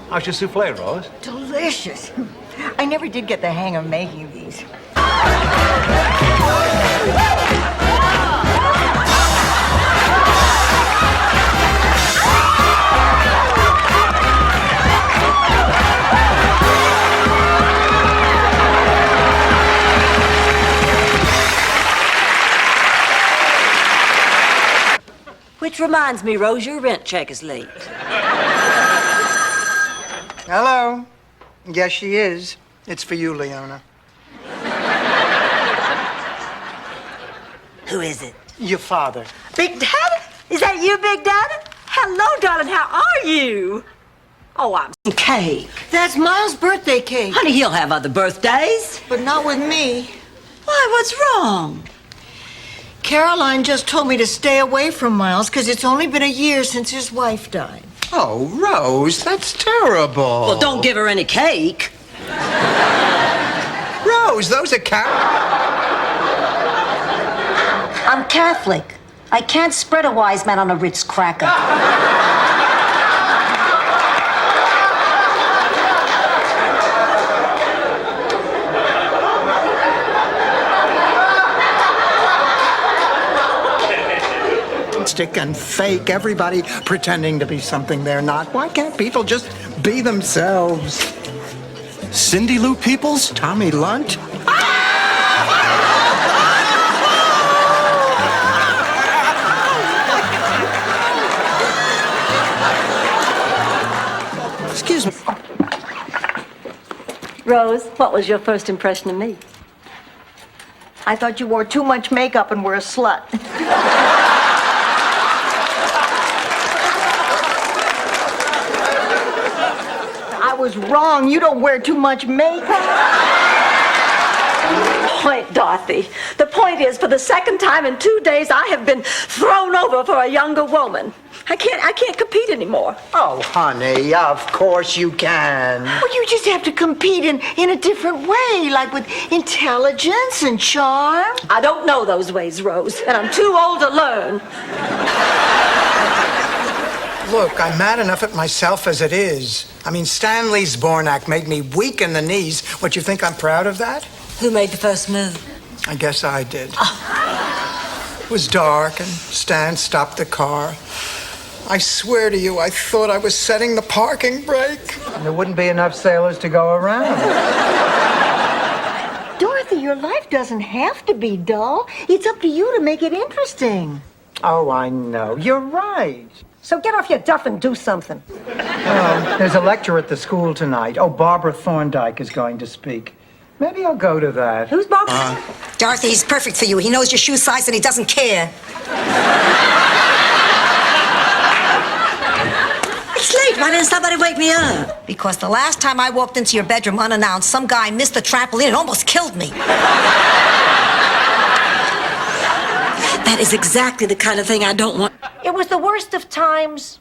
How's your souffle, Rose? delicious. I never did get the hang of making these. Which reminds me, Rose, your rent check is late. Hello. Yes, she is. It's for you, Leona. Who is it? Your father. Big Daddy? Is that you, Big Daddy? Hello, darling. How are you? Oh, I'm some cake. That's Miles' birthday cake. Honey, he'll have other birthdays. But not with me. Why, what's wrong? Caroline just told me to stay away from Miles because it's only been a year since his wife died. Oh, Rose, that's terrible. Well, don't give her any cake. Rose, those are I'm Catholic. I can't spread a wise man on a Ritz cracker. Stick and fake, everybody pretending to be something they're not. Why can't people just be themselves? Cindy Lou Peoples? Tommy Lunt? Excuse me. Rose, what was your first impression of me? I thought you wore too much makeup and were a slut. I was wrong. You don't wear too much makeup. Point, Dorothy. The point is, for the second time in 2 days, I have been thrown over for a younger woman. I can't compete anymore. Oh, honey, of course you can. Well, you just have to compete in a different way, like with intelligence and charm. I don't know those ways, Rose, and I'm too old to learn. Look, I'm mad enough at myself as it is. I mean, Stanley Zbornak made me weak in the knees. What, you think I'm proud of that? Who made the first move? I guess I did. It was dark, and Stan stopped the car. I swear to you, I thought I was setting the parking brake. There wouldn't be enough sailors to go around. Dorothy, your life doesn't have to be dull. It's up to you to make it interesting. Oh, I know. You're right. So get off your duff and do something. There's a lecture at the school tonight. Oh, Barbara Thorndike is going to speak. Maybe I'll go to that. Who's Barbara? Dorothy, he's perfect for you. He knows your shoe size and he doesn't care. It's late. Why didn't somebody wake me up? Because the last time I walked into your bedroom unannounced, some guy missed the trampoline and almost killed me. That is exactly the kind of thing I don't want. It was the worst of times.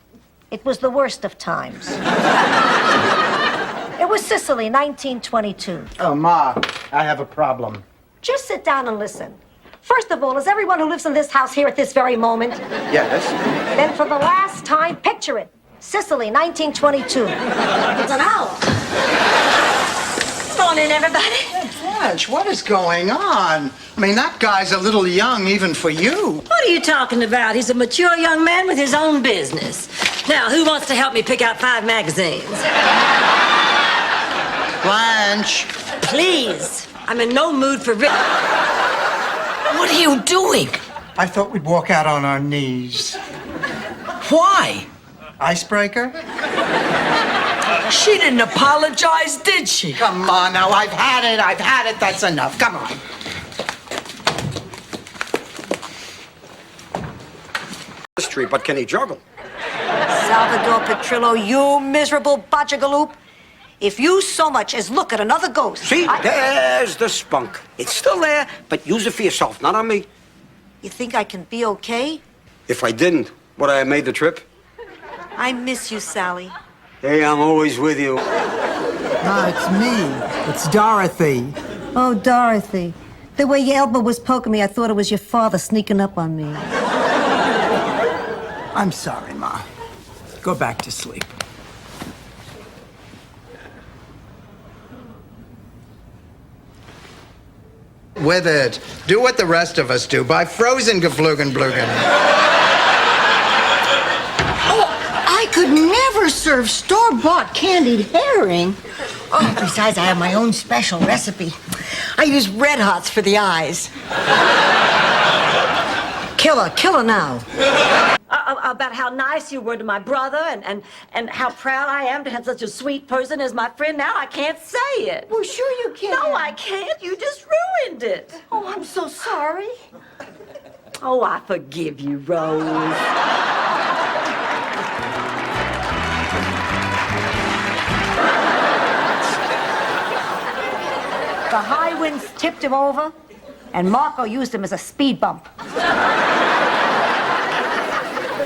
It was the worst of times. It was Sicily, 1922. Oh, Ma, I have a problem. Just sit down and listen. First of all, is everyone who lives in this house here at this very moment? Yes. Then for the last time, picture it. Sicily, 1922. It's an hour. Come on in, everybody. Blanche, what is going on? I mean, that guy's a little young even for you. What are you talking about? He's a mature young man with his own business. Now, who wants to help me pick out 5 magazines? Blanche. Please. I'm in no mood for... What are you doing? I thought we'd walk out on our knees. Why? Icebreaker? She didn't apologize, did she? Come on now, I've had it, that's enough. Come on. Street, but can he juggle? Salvador Petrillo, you miserable botchagaloop. If you so much as look at another ghost... See, there's the spunk. It's still there, but use it for yourself, not on me. You think I can be okay? If I didn't, would I have made the trip? I miss you, Sally. Hey, I'm always with you. No, it's me. It's Dorothy. Oh, Dorothy. The way your elbow was poking me, I thought it was your father sneaking up on me. I'm sorry, Ma. Go back to sleep. With it. Do what the rest of us do. Buy frozen Geflugenblugen. Oh, I could never serve store-bought candied herring. Oh, besides, I have my own special recipe. I use Red Hots for the eyes. Killer now. About how nice you were to my brother and how proud I am to have such a sweet person as my friend. Now I can't say it. Well, sure you can. No, I can't. You just ruined it. Oh, I'm so sorry. Oh, I forgive you, Rose. The high winds tipped him over, and Marco used him as a speed bump.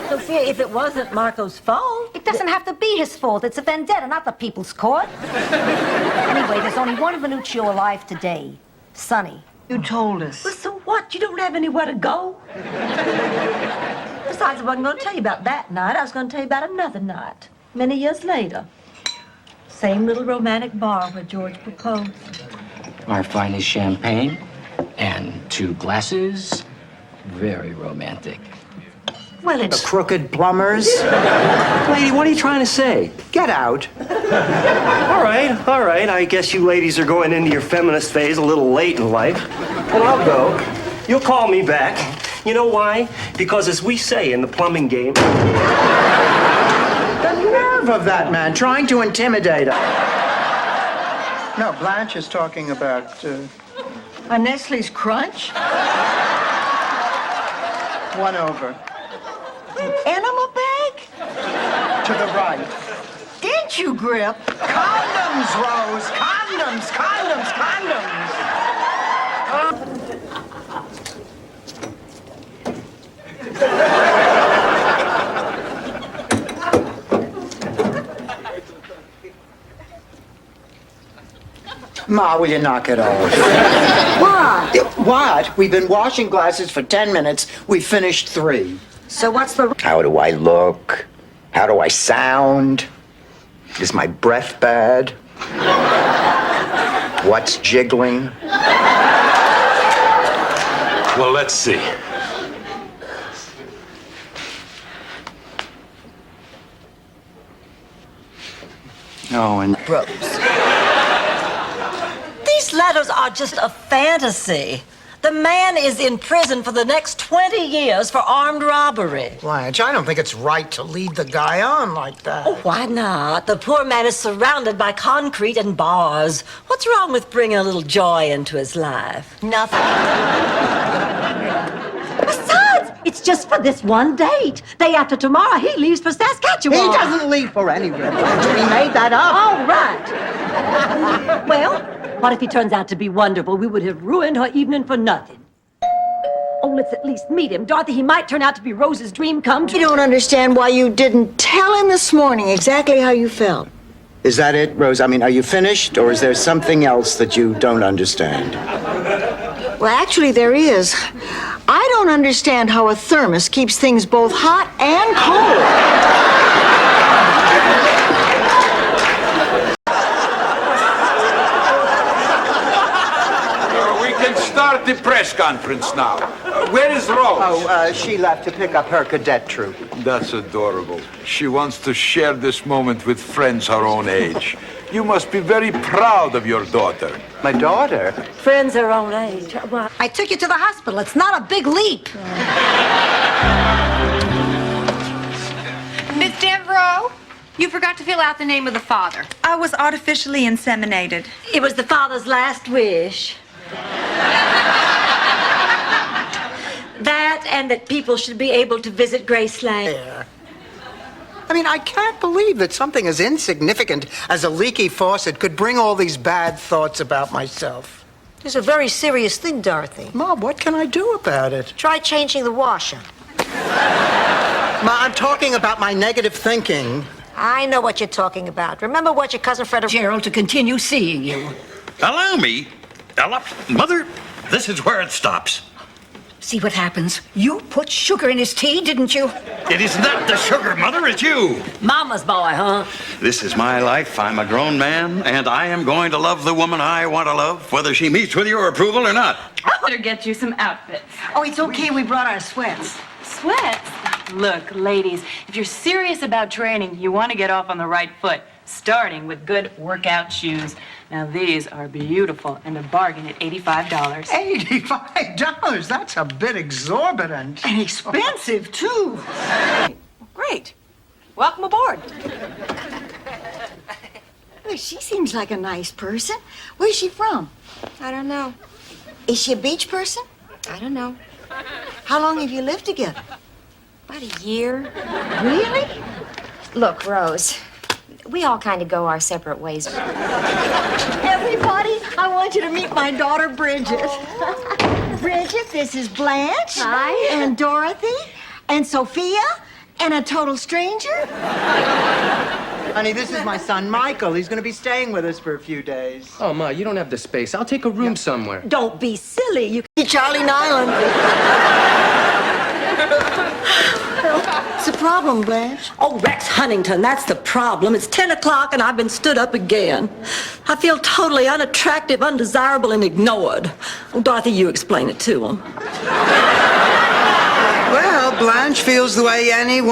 Sophia, if it wasn't Marco's fault... It doesn't have to be his fault. It's a vendetta, not the people's court. Anyway, there's only one Venuccio alive today. Sonny. You told us. Well, so what? You don't have anywhere to go? Besides, I wasn't going to tell you about that night. I was going to tell you about another night. Many years later. Same little romantic bar where George proposed. Our finest champagne and 2 glasses. Very romantic. Well, it's... The crooked plumbers. Lady, what are you trying to say? Get out. All right. I guess you ladies are going into your feminist phase a little late in life. And I'll go. You'll call me back. You know why? Because as we say in the plumbing game... The nerve of that man, trying to intimidate her. No, Blanche is talking about... A Nestle's Crunch? One over. An enema bag? To the right. Didn't you, Grip? Condoms, Rose! Condoms! Ma, will you knock it off? What? What? We've been washing glasses for 10 minutes. We finished 3. So what's the... How do I look? How do I sound? Is my breath bad? What's jiggling? Well, let's see. Oh, and... Rose. These letters are just a fantasy. The man is in prison for the next 20 years for armed robbery. Blanche, I don't think it's right to lead the guy on like that. Oh, why not? The poor man is surrounded by concrete and bars. What's wrong with bringing a little joy into his life? Nothing. Besides, it's just for this one date. Day after tomorrow, he leaves for Saskatchewan. He doesn't leave for anywhere, Blanche. We made that up. All right. Well, what if he turns out to be wonderful? We would have ruined her evening for nothing. Oh, Let's at least meet him. Dorothy, he might turn out to be Rose's dream come true. You don't understand why you didn't tell him this morning exactly how you felt. Is that it, Rose? I mean, are you finished, or is there something else that you don't understand? Well, actually, there is. I don't understand how a thermos keeps things both hot and cold. We can start the press conference now. Where is Rose? Oh, she left to pick up her cadet troop. That's adorable. She wants to share this moment with friends her own age. You must be very proud of your daughter. My daughter? Friends her own age. Well, I took you to the hospital. It's not a big leap. Miss Devereaux, you forgot to fill out the name of the father. I was artificially inseminated. it was the father's last wish. That and that people should be able to visit Grace Lane. I mean, I can't believe that something as insignificant as a leaky faucet could bring all these bad thoughts about myself. It's a very serious thing, Dorothy. Mom, what can I do about it? Try changing the washer. Ma, I'm talking about my negative thinking. I know what you're talking about. Remember what your cousin Fred... Gerald, to continue seeing you. Allow me. Mother, this is where it stops. See what happens? You put sugar in his tea, didn't you? It is not the sugar, Mother, it's you. Mama's boy, huh? This is my life. I'm a grown man, and I am going to love the woman I want to love, whether she meets with your approval or not. I better get you some outfits. Oh, it's okay. We brought our sweats. Sweats? Look, ladies, if you're serious about training, you want to get off on the right foot, starting with good workout shoes. Now, these are beautiful and a bargain at $85. $85? That's a bit exorbitant. And expensive, too. Great. Welcome aboard. Well, she seems like a nice person. Where's she from? I don't know. Is she a beach person? I don't know. How long have you lived together? About a year. Really? Look, Rose, we all kind of go our separate ways. Everybody, I want you to meet my daughter, Bridget. Bridget, this is Blanche. Hi. And Dorothy. And Sophia. And a total stranger. Honey, this is my son, Michael. He's going to be staying with us for a few days. Oh, Ma, you don't have the space. I'll take a room somewhere. Don't be silly. You Hey, Charlie Nyland. What's the problem, Blanche? Oh, Rex Huntington, that's the problem. It's 10 o'clock and I've been stood up again. I feel totally unattractive, undesirable, and ignored. Oh, Dorothy, you explain it to him. Well, Blanche feels the way anyone